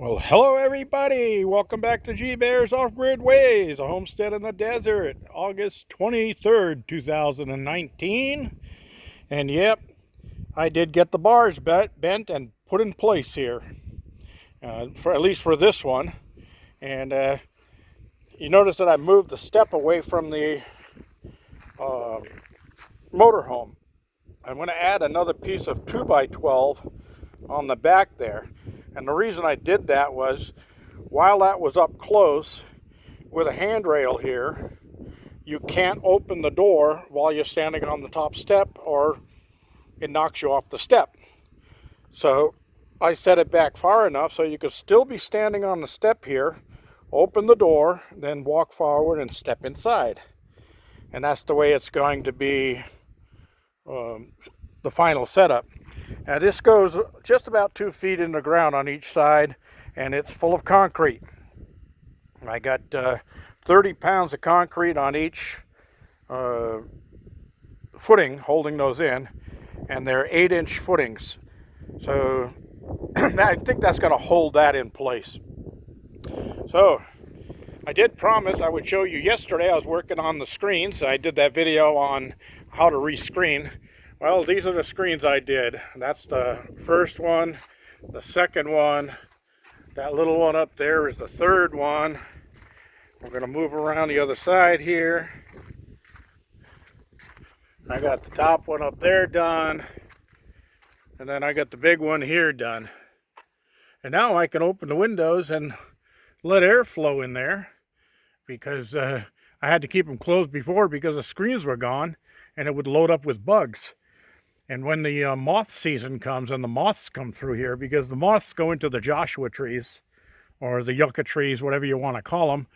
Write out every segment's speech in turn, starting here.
Well, hello everybody. Welcome back to G Bear's Off-Grid Ways, a homestead in the desert, August 23rd, 2019. And yep, I did get the bars bent and put in place here, for at least for this one. And you notice that I moved the step away from the motorhome. I'm going to add another piece of 2x12 on the back there. And the reason I did that was, while that was up close with a handrail here, you can't open the door while you're standing on the top step, or it knocks you off the step. So I set it back far enough so you could still be standing on the step here, open the door, then walk forward and step inside. And that's the way it's going to be, the final setup. Now this goes just about 2 feet in the ground on each side, and it's full of concrete. I got 30 pounds of concrete on each footing holding those in, and they're 8-inch footings. So I think that's going to hold that in place. So I did promise I would show you yesterday. I was working on the screens. I did that video on how to rescreen. Well, these are the screens I did. That's the first one, the second one, that little one up there is the third one. We're going to move around the other side here. I got the top one up there done, and then I got the big one here done. And now I can open the windows and let air flow in there, because I had to keep them closed before because the screens were gone and it would load up with bugs. And when the moth season comes and the moths come through here, because the moths go into the Joshua trees or the yucca trees, whatever you want to call them,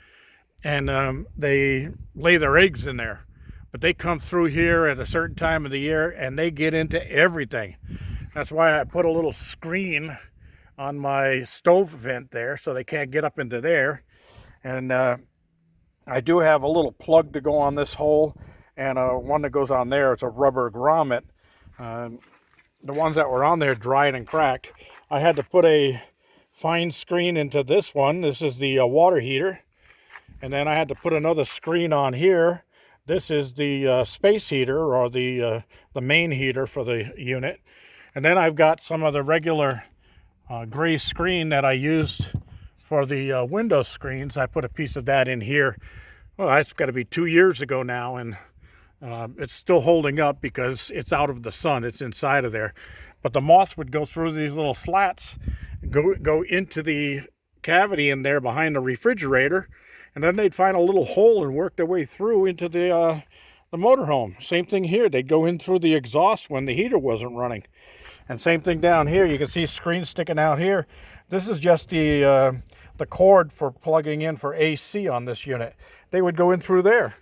and they lay their eggs in there. But they come through here at a certain time of the year and they get into everything. That's why I put a little screen on my stove vent there so they can't get up into there. And I do have a little plug to go on this hole, and one that goes on there. It's a rubber grommet. The ones that were on there dried and cracked. I had to put a fine screen into this one. This is the water heater. And then I had to put another screen on here. This is the space heater, or the main heater for the unit. And then I've got some of the regular gray screen that I used for the window screens. I put a piece of that in here. Well, that's got to be 2 years ago now, and it's still holding up because it's out of the sun. It's inside of there. But the moths would go through these little slats, go into the cavity in there behind the refrigerator, and then they'd find a little hole and work their way through into the motorhome. Same thing here. They'd go in through the exhaust when the heater wasn't running. And same thing down here. You can see screens sticking out here. This is just the cord for plugging in for AC on this unit. They would go in through there.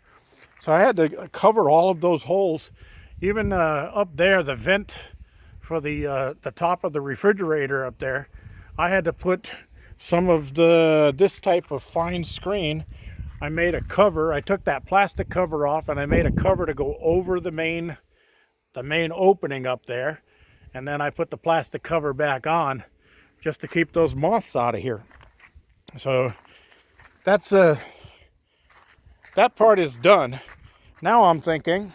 So I had to cover all of those holes. Even up there, the vent for the top of the refrigerator up there, I had to put some of this type of fine screen. I made a cover. I took that plastic cover off and I made a cover to go over the main opening up there. And then I put the plastic cover back on just to keep those moths out of here. So that's that part is done. Now I'm thinking,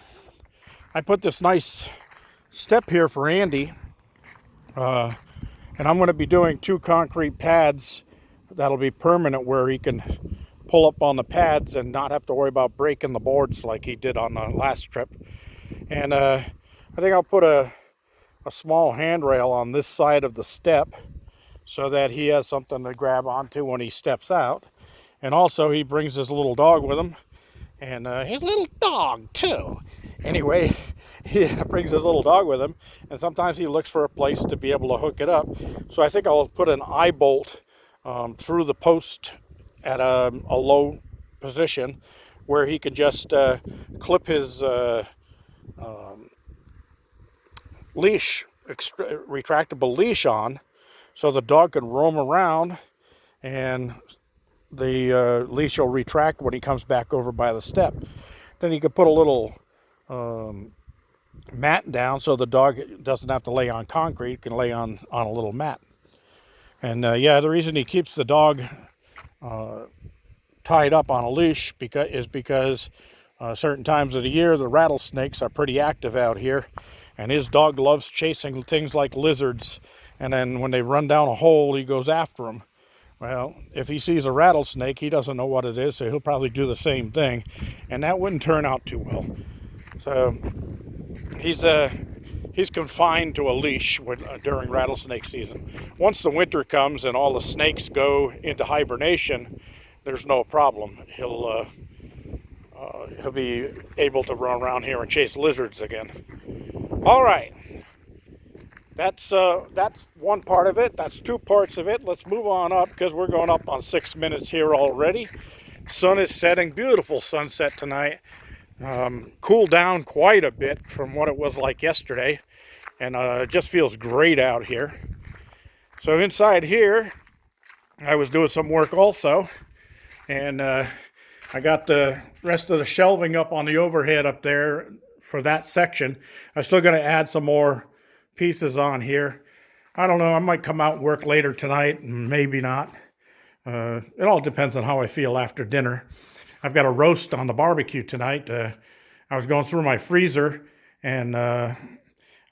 I put this nice step here for Andy, and I'm going to be doing 2 concrete pads that'll be permanent, where he can pull up on the pads and not have to worry about breaking the boards like he did on the last trip. And I think I'll put a small handrail on this side of the step so that he has something to grab onto when he steps out. And also he brings his little dog with him, and his little dog too. Anyway, he brings his little dog with him, and sometimes he looks for a place to be able to hook it up. So I think I'll put an eye bolt through the post at a low position, where he can just clip his leash, retractable leash on, so the dog can roam around, and the leash will retract when he comes back over by the step. Then you could put a little mat down so the dog doesn't have to lay on concrete, can lay on a little mat. And yeah, the reason he keeps the dog tied up on a leash is because certain times of the year the rattlesnakes are pretty active out here, and his dog loves chasing things like lizards, and then when they run down a hole he goes after them. Well, if he sees a rattlesnake, he doesn't know what it is, so he'll probably do the same thing, and that wouldn't turn out too well. So he's confined to a leash during rattlesnake season. Once the winter comes and all the snakes go into hibernation, there's no problem. He'll be able to run around here and chase lizards again. All right, that's one part of it. That's two parts of it. Let's move on up because we're going up on 6 minutes here already. Sun is setting. Beautiful sunset tonight. Cooled down quite a bit from what it was like yesterday, and it just feels great out here. So inside here, I was doing some work also, and I got the rest of the shelving up on the overhead up there for that section. I'm still going to add some more pieces on here. I don't know, I might come out and work later tonight, maybe not. It all depends on how I feel after dinner. I've got a roast on the barbecue tonight. I was going through my freezer, and I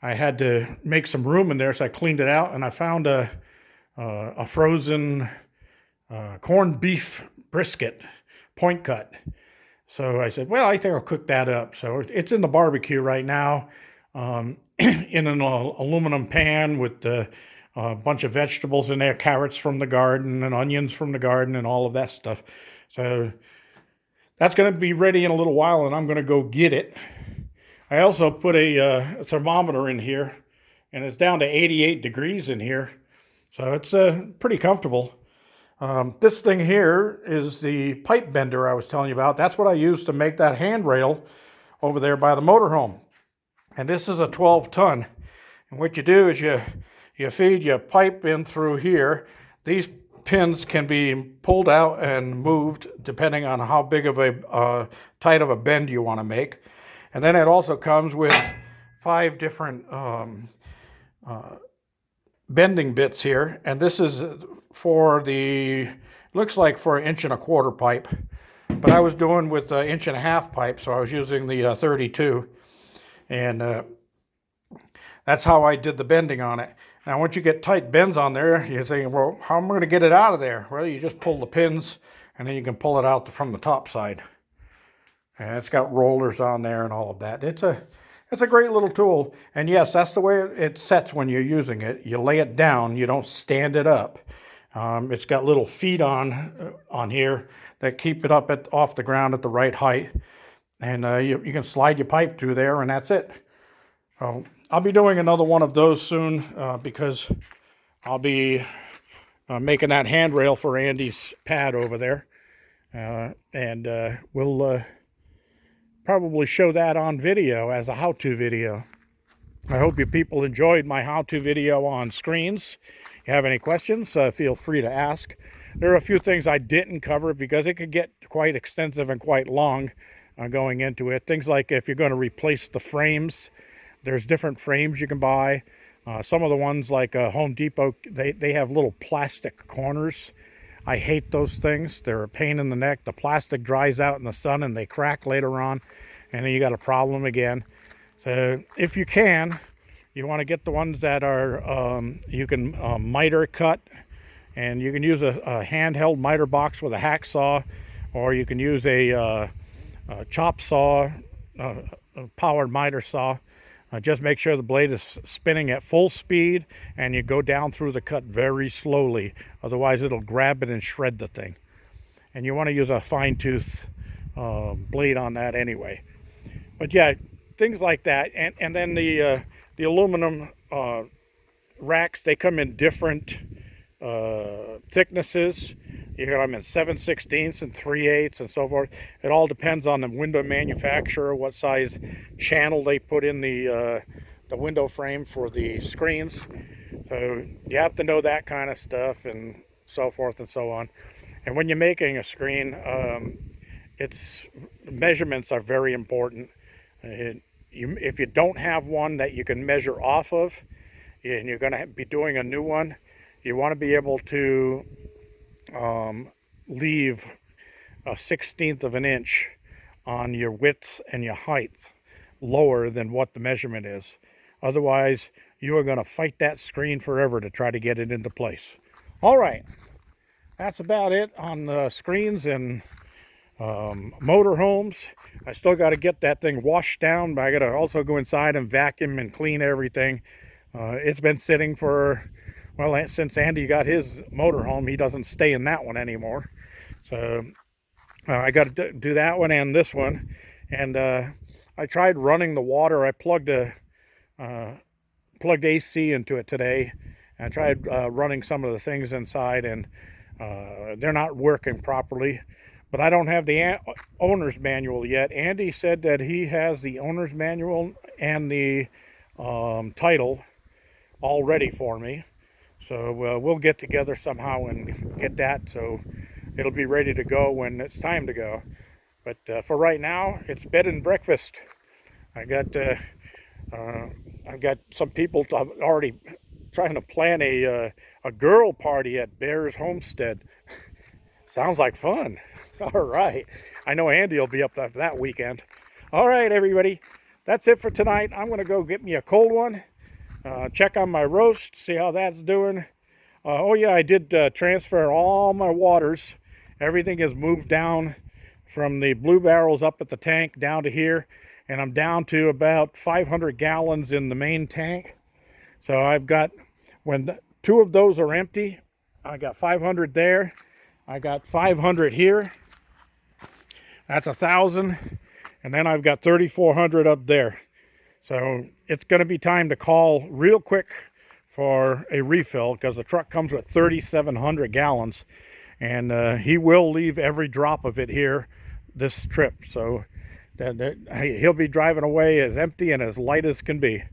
had to make some room in there, so I cleaned it out, and I found a frozen corned beef brisket, point cut. So I said, well, I think I'll cook that up. So it's in the barbecue right now, in an aluminum pan with a bunch of vegetables in there, carrots from the garden and onions from the garden and all of that stuff. So that's going to be ready in a little while, and I'm going to go get it. I also put a thermometer in here, and it's down to 88 degrees in here. So it's pretty comfortable. This thing here is the pipe bender I was telling you about. That's what I used to make that handrail over there by the motorhome. And this is a 12-ton. And what you do is you feed your pipe in through here. These pins can be pulled out and moved depending on how big of a tight of a bend you want to make. And then it also comes with 5 different bending bits here, and this is for the, looks like for 1.25 inch pipe, but I was doing with 1.5 inch pipe, so I was using the 32, and that's how I did the bending on it. Now once you get tight bends on there, you're thinking, well, how am I going to get it out of there? Well, you just pull the pins, and then you can pull it out from the top side. And it's got rollers on there and all of that. It's a great little tool. And yes, that's the way it sets when you're using it. You lay it down, you don't stand it up. It's got little feet on here that keep it up off the ground at the right height. And you can slide your pipe through there, and that's it. I'll be doing another one of those soon because I'll be making that handrail for Andy's pad over there. And we'll probably show that on video as a how-to video. I hope you people enjoyed my how-to video on screens. If you have any questions, feel free to ask. There are a few things I didn't cover because it could get quite extensive and quite long going into it. Things like if you're going to replace the frames, there's different frames you can buy. Some of the ones like Home Depot, they have little plastic corners. I hate those things. They're a pain in the neck. The plastic dries out in the sun and they crack later on, and then you got a problem again. So if you can, you want to get the ones that are, you can miter cut, and you can use a handheld miter box with a hacksaw, or you can use a chop saw, a powered miter saw. Just make sure the blade is spinning at full speed, and you go down through the cut very slowly. Otherwise, it'll grab it and shred the thing. And you want to use a fine tooth blade on that anyway. But yeah, things like that. And then the aluminum racks, they come in different thicknesses. You got them in 7/16 and 3/8 and so forth. It all depends on the window manufacturer, what size channel they put in the window frame for the screens. So you have to know that kind of stuff and so forth and so on. And when you're making a screen, measurements are very important. If you don't have one that you can measure off of, and you're going to be doing a new one, you want to be able to leave a 1/16 of an inch on your widths and your heights lower than what the measurement is. Otherwise, you are going to fight that screen forever to try to get it into place. All right, that's about it on the screens and motorhomes. I still got to get that thing washed down, but I got to also go inside and vacuum and clean everything. It's been sitting for, well, since Andy got his motorhome. He doesn't stay in that one anymore. So I got to do that one and this one. And I tried running the water. I plugged AC into it today. I tried running some of the things inside, and they're not working properly. But I don't have the owner's manual yet. Andy said that he has the owner's manual and the title all ready for me. So we'll get together somehow and get that, so it'll be ready to go when it's time to go. But for right now, it's bed and breakfast. I've got some people already trying to plan a girl party at Bear's Homestead. Sounds like fun. All right. I know Andy will be up for that weekend. All right, everybody. That's it for tonight. I'm going to go get me a cold one. Check on my roast, see how that's doing. Oh yeah, I did transfer all my waters. Everything is moved down from the blue barrels up at the tank down to here. And I'm down to about 500 gallons in the main tank. So I've got, when two of those are empty, I got 500 there. I got 500 here. That's 1,000. And then I've got 3,400 up there. So it's going to be time to call real quick for a refill, because the truck comes with 3,700 gallons. And he will leave every drop of it here this trip. So he'll be driving away as empty and as light as can be.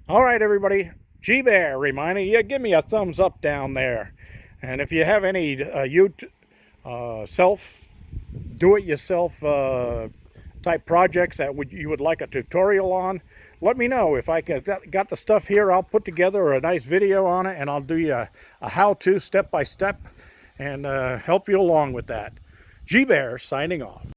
All right, everybody. G-Bear reminding you, give me a thumbs up down there. And if you have any do-it-yourself type projects that you would like a tutorial on, let me know. If I got the stuff here, I'll put together a nice video on it, and I'll do you a how-to step-by-step and help you along with that. G-Bear signing off.